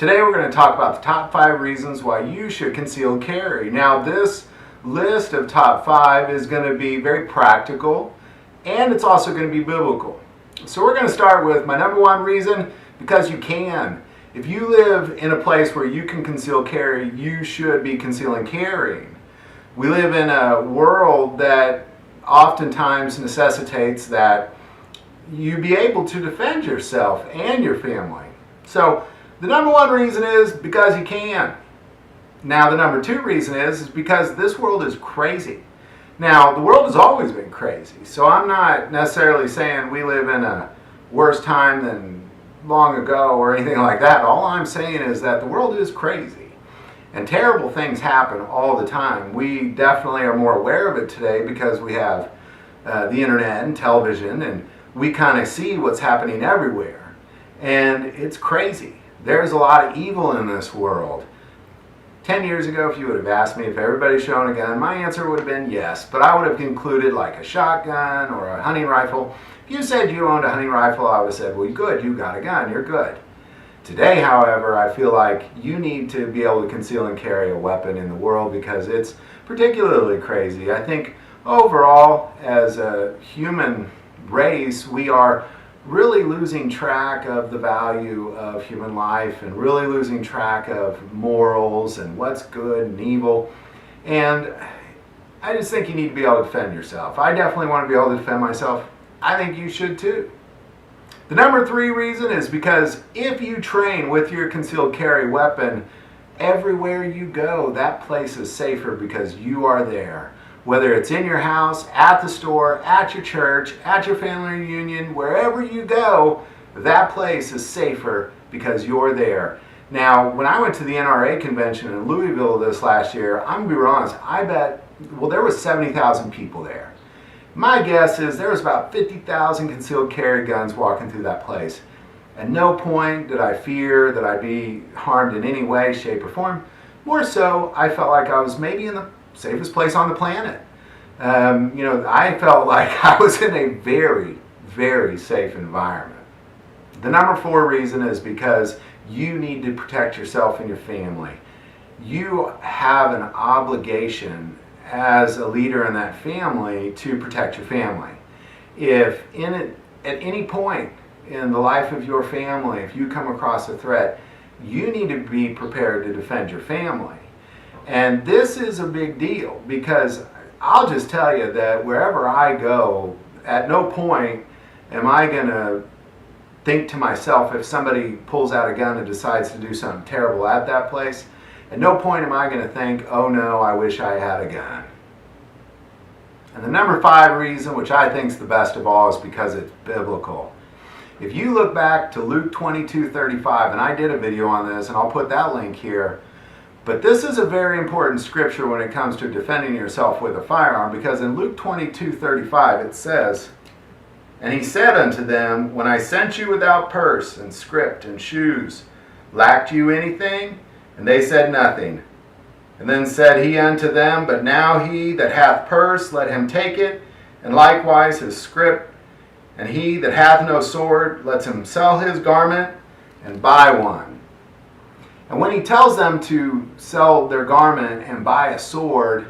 Today we're going to talk about the top 5 reasons why you should conceal carry. Now this list of top 5 is going to be very practical and it's also going to be biblical. So we're going to start with my number 1 reason, because you can. If you live in a place where you can conceal carry, you should be concealing carrying. We live in a world that oftentimes necessitates that you be able to defend yourself and your family. So the number 1 reason is because you can. Now the number 2 reason is because this world is crazy. Now the world has always been crazy, so I'm not necessarily saying we live in a worse time than long ago or anything like that. All I'm saying is that the world is crazy and terrible things happen all the time. We definitely are more aware of it today because we have the internet and television, and we kind of see what's happening everywhere, and it's crazy. There's a lot of evil in this world. 10 years ago, if you would have asked me if everybody's shown a gun, my answer would have been yes, but I would have included like a shotgun or a hunting rifle. If you said you owned a hunting rifle, I would have said, well, good, you got a gun, you're good. Today, however, I feel like you need to be able to conceal and carry a weapon in the world because it's particularly crazy. I think overall, as a human race, we are really losing track of the value of human life and really losing track of morals and what's good and evil. And I just think you need to be able to defend yourself. I definitely want to be able to defend myself. I think you should too. The number 3 reason is because if you train with your concealed carry weapon, everywhere you go, that place is safer because you are there. Whether it's in your house, at the store, at your church, at your family reunion, wherever you go, that place is safer because you're there. Now, when I went to the NRA convention in Louisville this last year, I'm going to be honest, I bet, well, there was 70,000 people there. My guess is there was about 50,000 concealed carry guns walking through that place. At no point did I fear that I'd be harmed in any way, shape, or form. More so, I felt like I was maybe in the safest place on the planet. I felt like I was in a very, very safe environment. The number 4 reason is because you need to protect yourself and your family. You have an obligation as a leader in that family to protect your family. If at any point in the life of your family, if you come across a threat, you need to be prepared to defend your family. And this is a big deal because I'll just tell you that wherever I go, at no point am I going to think to myself, if somebody pulls out a gun and decides to do something terrible at that place, at no point am I going to think, oh no, I wish I had a gun. And the number 5 reason, which I think is the best of all, is because it's biblical. If you look back to Luke 22:35, and I did a video on this, and I'll put that link here, but this is a very important scripture when it comes to defending yourself with a firearm, because in Luke 22:35 it says, "And he said unto them, When I sent you without purse and scrip and shoes, lacked you anything? And they said, Nothing. And then said he unto them, But now he that hath purse, let him take it, and likewise his scrip. And he that hath no sword, let him sell his garment and buy one." And when he tells them to sell their garment and buy a sword,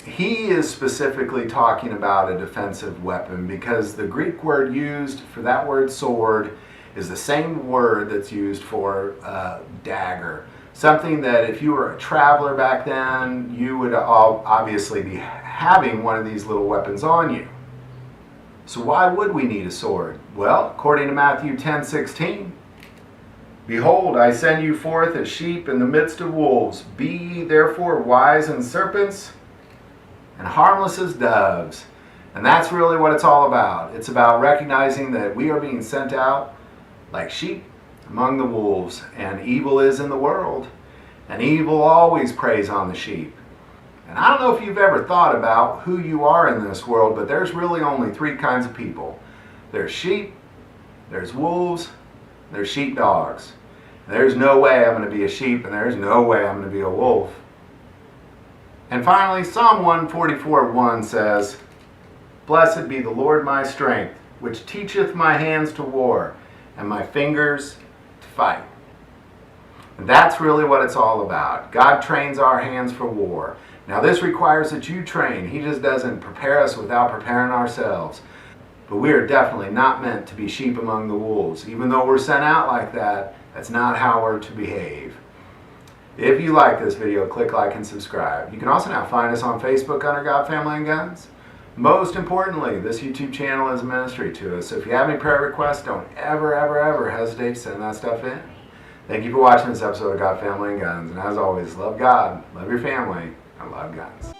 he is specifically talking about a defensive weapon, because the Greek word used for that word sword is the same word that's used for dagger. Something that if you were a traveler back then, you would obviously be having one of these little weapons on you. So why would we need a sword? Well, according to Matthew 10:16, "Behold, I send you forth as sheep in the midst of wolves. Be ye therefore wise as serpents and harmless as doves." And that's really what it's all about. It's about recognizing that we are being sent out like sheep among the wolves, and evil is in the world, and evil always preys on the sheep. And I don't know if you've ever thought about who you are in this world, but there's really only 3 kinds of people. There's sheep, there's wolves, there's sheepdogs. There's no way I'm going to be a sheep, and there's no way I'm going to be a wolf. And finally, Psalm 144:1 says, "Blessed be the Lord my strength, which teacheth my hands to war, and my fingers to fight." And that's really what it's all about. God trains our hands for war. Now this requires that you train. He just doesn't prepare us without preparing ourselves. But we are definitely not meant to be sheep among the wolves. Even though we're sent out like that, that's not how we're to behave. If you like this video, click like and subscribe. You can also now find us on Facebook under God, Family, and Guns. Most importantly, this YouTube channel is a ministry to us. So if you have any prayer requests, don't ever hesitate to send that stuff in. Thank you for watching this episode of God, Family, and Guns. And as always, love God, love your family, and love guns.